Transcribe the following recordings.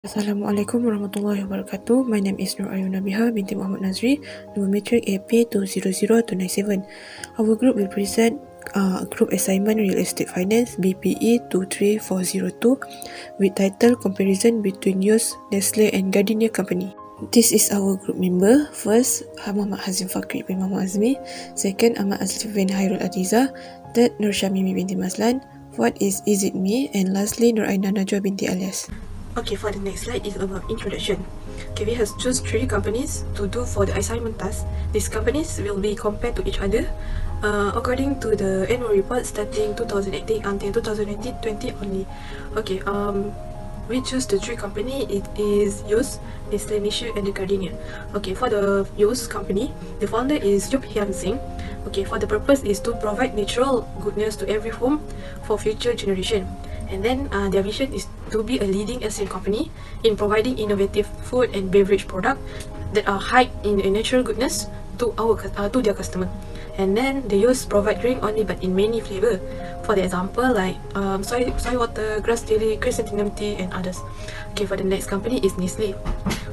Assalamualaikum warahmatullahi wabarakatuh. My name is Nur Ayun Nabiha binti Muhammad Nazri, number matric AP2340297. Our group will present group assignment Real Estate Finance BPE23402 with title Comparison between Yos, Nestle and Gardenia Company. This is our group member. First, Muhammad Hazim Fakri bin Muhammad Azmi. Second, Ahmad Azli bin Hairul Adiza. Third, Nur Syamimi binti Maslan. Fourth is it me? And lastly, Nur Aina Najwa binti Alias. Okay, for the next slide is about introduction. Okay, we have choose 3 companies to do for the assignment task. These companies will be compared to each other according to the annual report starting 2018 until 2020 only. Okay, we choose the 3 company. It is Yos, Nestle, and the Gardenia. Okay, for the Yos company, the founder is Yup Hyun Singh. Okay, for the purpose is to provide natural goodness to every home for future generation. And then their vision is to be a leading Asian company in providing innovative food and beverage products that are high in natural goodness to their customer. And then the Yos provide drink only but in many flavor. For the example, like soy water, grass jelly, chrysanthemum tea, and others. Okay, for the next company is Nestle.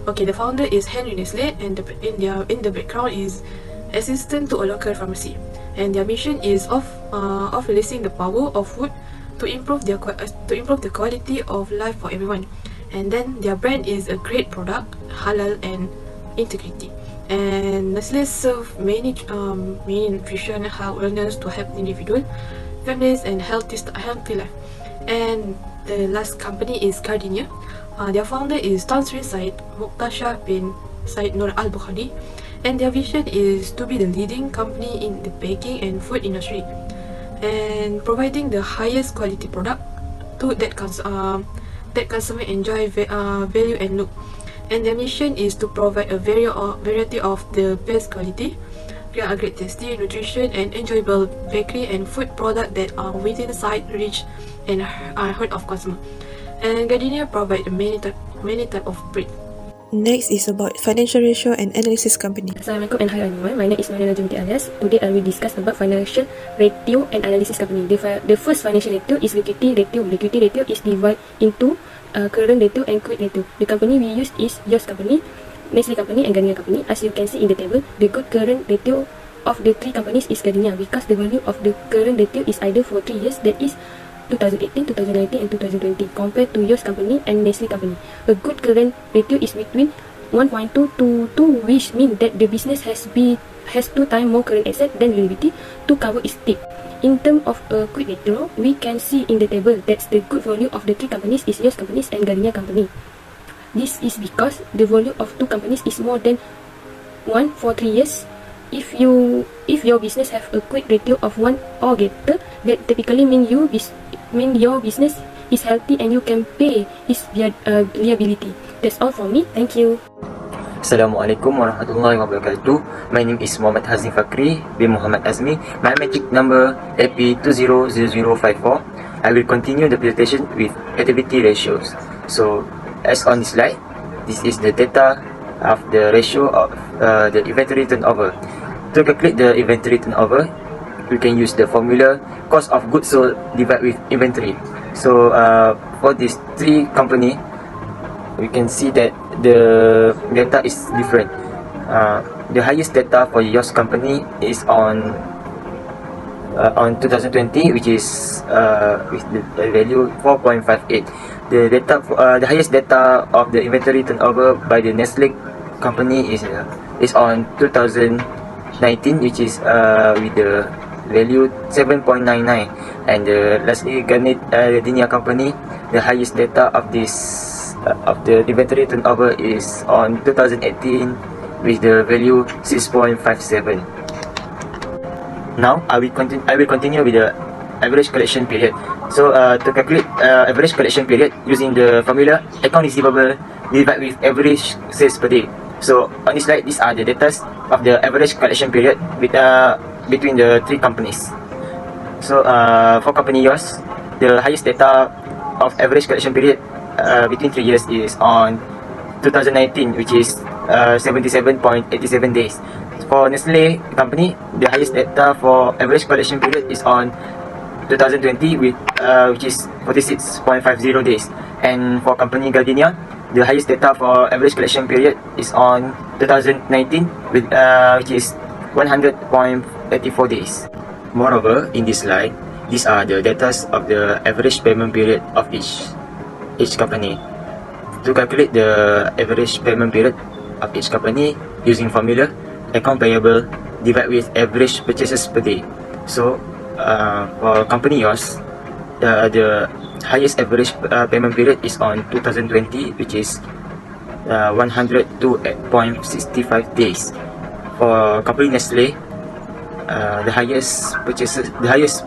Okay, the founder is Henry Nestle, and in the background is assistant to a local pharmacy. And their mission is of releasing the power of food to improve the quality of life for everyone. And then their brand is a great product, halal and integrity. And Nestle serve many nutrition, health, wellness to help individual, families, and healthy life. And the last company is Gardenia. Their founder is Tan Sri Said Muqtasha bin Said Nur Al Bukhari, and their vision is to be the leading company in the baking and food industry, and providing the highest quality product to that consumer enjoy value and look. And their mission is to provide a variety of the best quality, great tasty, nutrition, and enjoyable bakery and food product that are within sight, reach, and heard of consumer. And Gardenia provide many type of bread. Next is about financial ratio and analysis company. Assalamualaikum and hi everyone. My name is Mariana Jumti Alias. Today I will discuss about financial ratio and analysis company. The first financial ratio is liquidity ratio. Liquidity ratio is divided into current ratio and quick ratio. The company we use is Yos company, Nestle company, and Gardenia company. As you can see in the table, the good current ratio of the 3 companies is Gardenia because the value of the current ratio is either for 3 years, that is 2018, 2019, and 2020, compared to Yos company and Nestle company. A good current ratio is between 1.2 to 2, which means that the business has 2 times more current asset than liability to cover its debt. In terms of a quick ratio, we can see in the table that the good value of the 3 companies is Yos companies and Gardenia company. This is because the value of 2 companies is more than 1 for 3 years. If your business have a quick ratio of 1 or greater, that typically mean your business is healthy and you can pay its liability. That's all from me. Thank you. Assalamualaikum warahmatullahi wabarakatuh. My name is Muhammad Hazim Fakri bin Muhammad Azmi. My matric number AP2340254. I will continue the presentation with activity ratios. So, as on this slide, this is the data of the ratio of the inventory turnover. To calculate the inventory turnover, we can use the formula cost of goods sold divided with inventory. So for these 3 company, we can see that the data is different. The highest data for Yos company is on 2020, which is with the value 4.58. The highest data of the inventory turnover by the Nestle company is on 2019, which is with the value 7.99. And lastly, Gardenia company, the highest data of the inventory turnover is on 2018 with the value 6.57. Now I will continue with the average collection period. So to calculate average collection period using the formula account receivable divided with average sales per day. So on this slide, these are the data of the average collection period between the 3 companies. So for company Yos, the highest data of average collection period between 3 years is on 2019, which is 77.87 days. For Nestle company, the highest data for average collection period is on 2020, which is 46.50 days. And for company Gardenia, the highest data for average collection period is on 2019, which is 100.84 days. Moreover, in this slide, these are the data of the average payment period of each company. To calculate the average payment period of each company using formula, account payable divide with average purchases per day. So for company yours, the highest average payment period is on 2020, which is 102.65 days. For company Nestle, the highest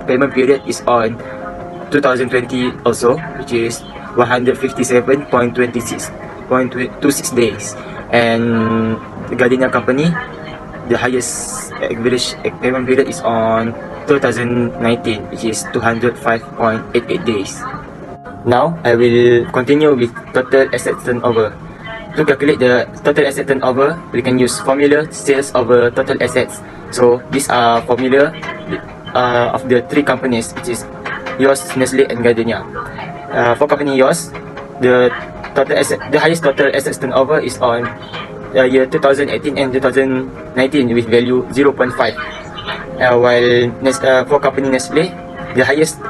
payment period is on 2020 also, which is 157.26 days. And the Gardenia company, the highest average payment period is on 2019, which is 205.88 days. Now, I will continue with total asset turnover. To calculate the total asset turnover, we can use formula sales over total assets. So these are formula of the three companies, which is yours, Nestle, and Gardenia. For company yours, the highest total assets turnover is on year 2018 and 2019 with value 0.5. While for company Nestle, the highest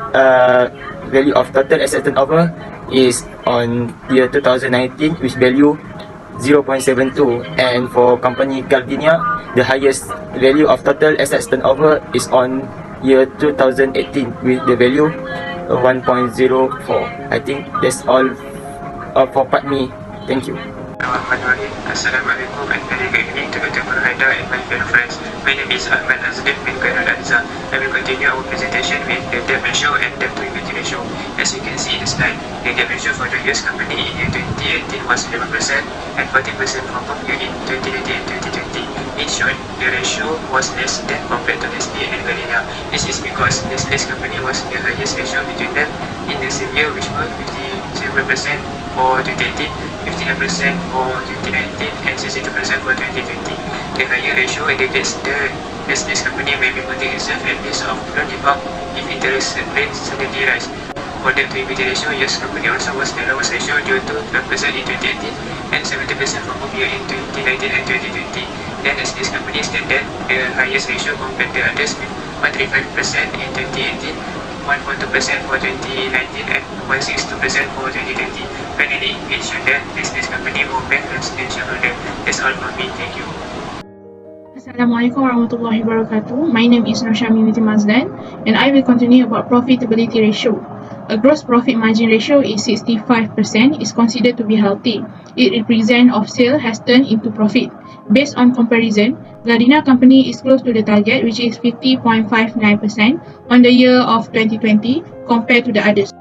value of total asset turnover is on year 2019 with value 0.72, and for company Gardenia, the highest value of total assets turnover is on year 2018 with the value 1.04. I think that's all for part me. Thank you. Assalamualaikum and very good evening to Dr. Murhaida and my fellow friends. My name is Ahmad Azudin bin Khairul Azza. I will continue our presentation with the debt ratio and debt to equity ratio. As you can see in the slide, the debt ratio for the US company in year 2018 was 11% and 40% for both year in 2019 and 2020. In short, the ratio was less than compared to Nestle and Gardenia. This is because Nestle's company was the highest ratio between them in the same year, which was 57% for 2018, 59% for 2019 and 62% for 2020. The higher ratio indicates that Nestle's company may be putting itself at risk of loan default if interest rates suddenly rise. For debt to equity ratio, US company also was the lowest ratio due to 12% in 2018 and 70% for both year in 2019 and 2020. Then Nestle's company standard the highest ratio compared to others with 135% in 2018, 1.2% for 2019 and 1.62% for 2020. Finally, it showed that Nestle's company more bankrupt than shareholder. That's all for me. Thank you. Assalamualaikum warahmatullahi wabarakatuh. My name is Nur Syami binti Mazlan and I will continue about profitability ratio. A gross profit margin ratio is 65%, is considered to be healthy. It represents of sale has turned into profit. Based on comparison, Gardenia company is close to the target, which is 50.59% on the year of 2020 compared to the others.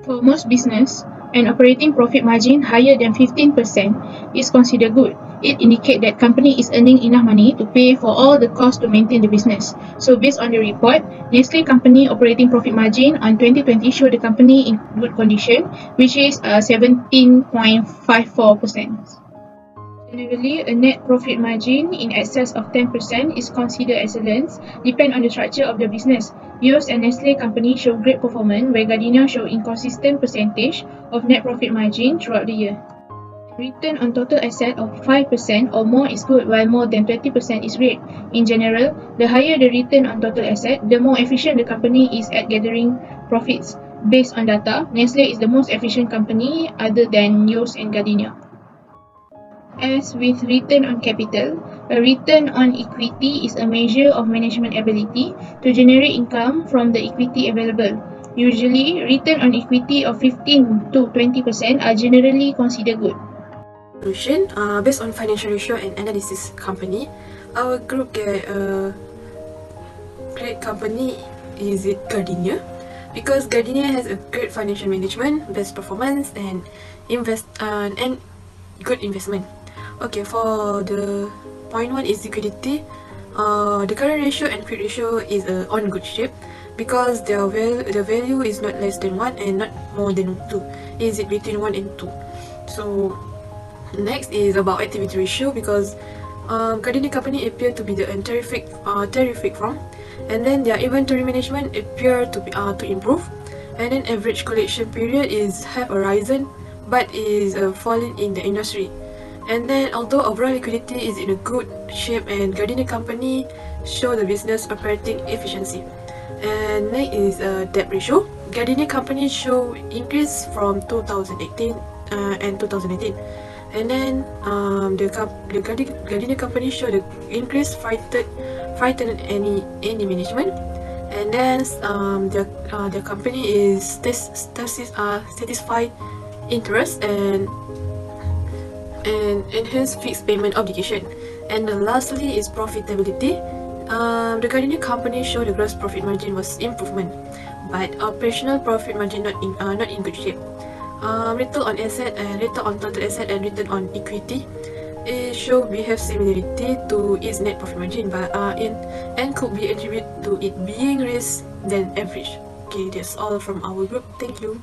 For most business, an operating profit margin higher than 15% is considered good. It indicates that company is earning enough money to pay for all the costs to maintain the business. So based on the report, Nestle company operating profit margin on 2020 showed the company in good condition, which is 17.54%. Generally, a net profit margin in excess of 10% is considered excellence, depend on the structure of the business. Yours and Nestle company show great performance, where Gardenia show inconsistent percentage of net profit margin throughout the year. Return on total asset of 5% or more is good, while more than 20% is great. In general, the higher the return on total asset, the more efficient the company is at gathering profits. Based on data, Nestle is the most efficient company other than Yours and Gardenia. As with return on capital, a return on equity is a measure of management ability to generate income from the equity available. Usually, return on equity of 15 to 20% are generally considered good. Conclusion, based on financial ratio and analysis company, our group get a great company is it Gardenia, because Gardenia has a great financial management, best performance and good investment. Okay, for the point one is liquidity. The current ratio and quick ratio is on good shape because the value is not less than 1 and not more than 2. Is it between 1 and 2? So next is about activity ratio, because Gardenia company appear to be the terrific firm, and then their inventory management appear to improve, and then average collection period is have a risen but is falling in the industry. And then although overall liquidity is in a good shape and Gardenia company show the business operating efficiency. And next is debt ratio. Gardenia company show increase from 2018 and 2018. And then the Gardenia company show the increase frightened any management. And then their company is satisfied interest and enhanced fixed payment obligation. And then lastly is profitability. The Gardenia company showed the gross profit margin was improvement, but operational profit margin not in good shape. Return on asset and return on total asset and return on equity, it show behave similarity to its net profit margin, but and could be attributed to it being less than average. Okay, that's all from our group. Thank you.